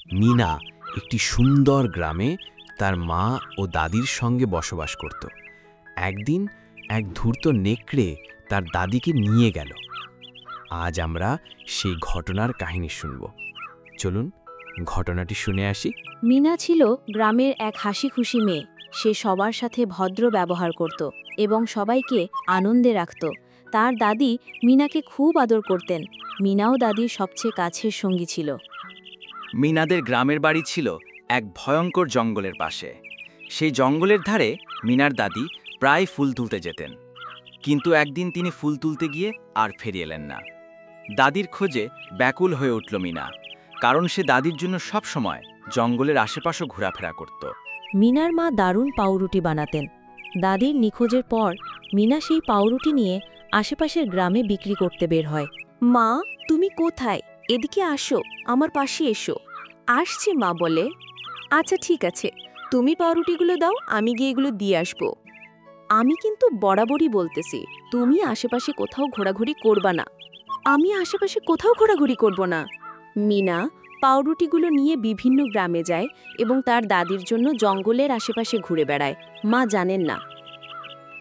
মিনা একটি সুন্দর গ্রামে তার মা ও দাদির সঙ্গে বসবাস করত। একদিন এক ধূর্ত নেকড়ে তার দাদিকে নিয়ে গেল। আজ আমরা সেই ঘটনার কাহিনী শুনব। চলুন ঘটনাটি শুনে আসি। মিনা ছিল গ্রামের এক হাসিখুশি মেয়ে। সে সবার সাথে ভদ্র ব্যবহার করত এবং সবাইকে আনন্দে রাখত। তার দাদি মিনাকে খুব আদর করতেন। মিনাও দাদির সবচেয়ে কাছের সঙ্গী ছিল। মিনাদের গ্রামের বাড়ি ছিল এক ভয়ঙ্কর জঙ্গলের পাশে। সেই জঙ্গলের ধারে মিনার দাদি প্রায় ফুল তুলতে যেতেন, কিন্তু একদিন তিনি ফুল তুলতে গিয়ে আর ফিরে এলেন না। দাদির খোঁজে ব্যাকুল হয়ে উঠল মিনা, কারণ সে দাদির জন্য সব সময় জঙ্গলের আশেপাশে ঘোরাফেরা করত। মিনার মা দারুণ পাউরুটি বানাতেন। দাদির নিখোঁজের পর মিনা সেই পাউরুটি নিয়ে আশেপাশের গ্রামে বিক্রি করতে বের হয়। মা, তুমি কোথায়? এদিকে আসো, আমার পাশে এসো। আসছি মা বলে। আচ্ছা ঠিক আছে, তুমি পাউরুটিগুলো দাও, আমি গিয়ে এগুলো দিয়ে আসবো। আমি কিন্তু বরাবরই বলতেছি, তুমি আশেপাশে কোথাও ঘোরাঘুরি করবা না। আমি আশেপাশে কোথাও ঘোরাঘুরি করব না। মিনা পাউরুটিগুলো নিয়ে বিভিন্ন গ্রামে যায় এবং তার দাদির জন্য জঙ্গলের আশেপাশে ঘুরে বেড়ায়। মা জানেন না।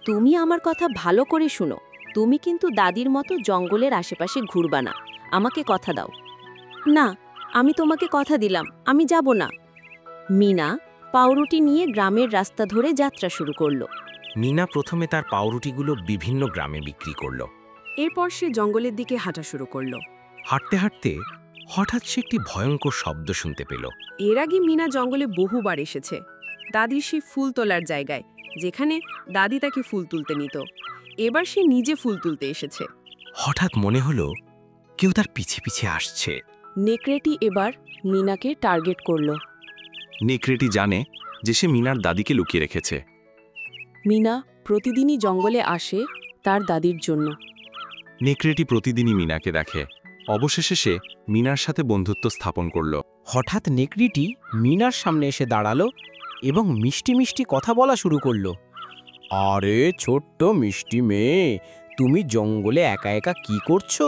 তুমি আমার কথা ভালো করে শুনো, তুমি কিন্তু দাদির মতো জঙ্গলের আশেপাশে ঘুরবা না। আমাকে কথা দাও। না, আমি তোমাকে কথা দিলাম, আমি যাব না। মিনা পাউরুটি নিয়ে গ্রামের রাস্তা ধরে যাত্রা শুরু করলো। মিনা প্রথমে তার পাউরুটিগুলো বিভিন্ন গ্রামে বিক্রি করল। এরপর সে জঙ্গলের দিকে হাঁটা শুরু করল। হাঁটতে হাঁটতে হঠাৎ সে একটি ভয়ঙ্কর শব্দ শুনতে পেল। এর আগে মিনা জঙ্গলে বহুবার এসেছে, দাদির সেই ফুল তোলার জায়গায়, যেখানে দাদি তাকে ফুল তুলতে নিত। এবার সে নিজে ফুল তুলতে এসেছে। হঠাৎ মনে হলো কেউ তার পিছে পিছে আসছে। নেকড়েটি এবার মিনাকে টার্গেট করল। নেকড়েটি জানে যে সে মিনার দাদিকে লুকিয়ে রেখেছে। মিনা প্রতিদিনই জঙ্গলে আসে তার দাদির জন্য। নেকড়েটি প্রতিদিনই মিনাকে দেখে। অবশেষে সে মিনার সাথে বন্ধুত্ব স্থাপন করল। হঠাৎ নেকড়িটি মিনার সামনে এসে দাঁড়ালো এবং মিষ্টি মিষ্টি কথা বলা শুরু করলো। আরে ছোট্ট মিষ্টি মেয়ে, তুমি জঙ্গলে একা একা কি করছো?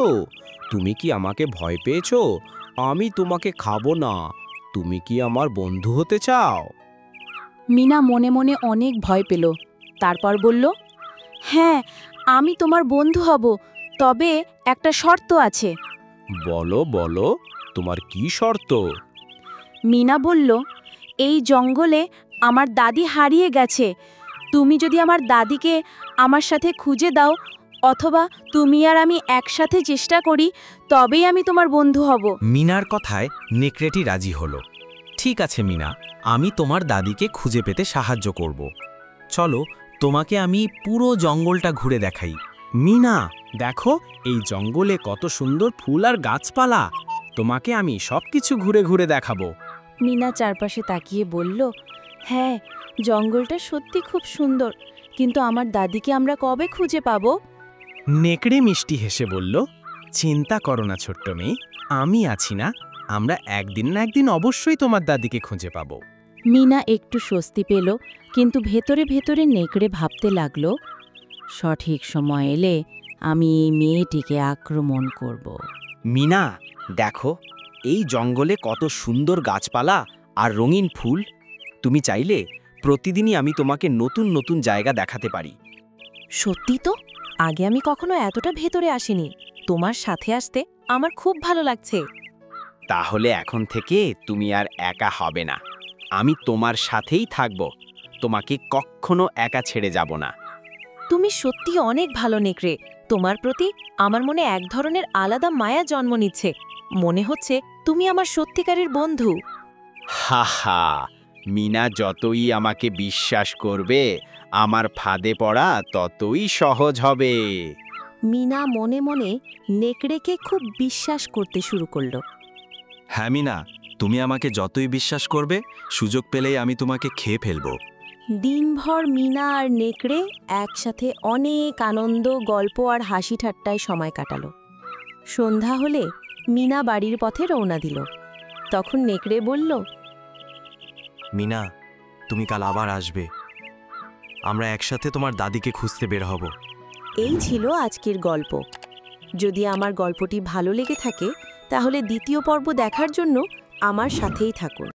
তুমি কি আমাকে ভয় পেয়েছো? আমি তোমাকে খাবো না। তুমি কি আমার বন্ধু হতে চাও? মিনা মনে মনে অনেক ভয় পেল। তারপর বলল, হ্যাঁ, আমি তোমার বন্ধু হব, তবে একটা শর্ত আছে। বলো বলো, তোমার কি শর্ত? মিনা বলল, এই জঙ্গলে আমার দাদি হারিয়ে গেছে। তুমি যদি আমার দাদিকে আমার সাথে খুঁজে দাও, অথবা তুমি আর আমি একসাথে চেষ্টা করি, তবেই আমি তোমার বন্ধু হব। মিনার কথায় নেকড়েটি রাজি হলো। ঠিক আছে মিনা, আমি তোমার দাদিকে খুঁজে পেতে সাহায্য করব। চলো, তোমাকে আমি পুরো জঙ্গলটা ঘুরে দেখাই। মিনা, দেখো এই জঙ্গলে কত সুন্দর ফুল আর গাছপালা। তোমাকে আমি সবকিছু ঘুরে ঘুরে দেখাবো। মিনা চারপাশে তাকিয়ে বলল, হ্যাঁ, জঙ্গলটা সত্যি খুব সুন্দর, কিন্তু আমার দাদিকে আমরা কবে খুঁজে পাবো? নেকড়ে মিষ্টি হেসে বলল, চিন্তা করো না ছোট্ট মেয়ে, আমি আছি না। আমরা একদিন না একদিন অবশ্যই তোমার দাদিকে খুঁজে পাবো। মিনা একটু স্বস্তি পেল, কিন্তু ভেতরে ভেতরে নেকড়ে ভাবতে লাগল, সঠিক সময় এলে আমি এই মেয়েটিকে আক্রমণ করব। মিনা, দেখো এই জঙ্গলে কত সুন্দর গাছপালা আর রঙিন ফুল। তুমি চাইলে প্রতিদিনই আমি তোমাকে নতুন নতুন জায়গা দেখাতে পারি। সত্যি তো, আগে আমি কখনো এতটা ভেতরে আসিনি। তোমার সাথে আসতে আমার খুব ভালো লাগছে। তাহলে এখন থেকে তুমি আর একা হবে না। আমি তোমার সাথেই থাকব। তোমাকে কখনো একা ছেড়ে যাব না। তুমি সত্যি অনেক ভালো নেকড়ে। তোমার প্রতি আমার মনে এক ধরনের আলাদা মায়া জন্ম নিচ্ছে। মনে হচ্ছে তুমি আমার সত্যিকারের বন্ধু। হা হা, মিনা যতই আমাকে বিশ্বাস করবে, আমার ফাঁদে পড়া ততই সহজ হবে। মিনা মনে মনে নেকড়েকে খুব বিশ্বাস করতে শুরু করল। হ্যাঁ মিনা, তুমি আমাকে যতই বিশ্বাস করবে, সুযোগ পেলেই আমি তোমাকে খেয়ে ফেলব। দিনভর মিনা আর নেকড়ে একসাথে অনেক আনন্দ, গল্প আর হাসি ঠাট্টায় সময় কাটালো। সন্ধ্যা হলে মিনা বাড়ির পথে রওনা দিল। তখন নেকড়ে বলল, মিনা, তুমি কাল আবার আসবে। আমরা একসাথে তোমার দাদিকে খুঁজতে বের হব। এই ছিল আজকের গল্প। যদি আমার গল্পটি ভালো লেগে থাকে, তাহলে দ্বিতীয় পর্ব দেখার জন্য আমার সাথেই থাকুন।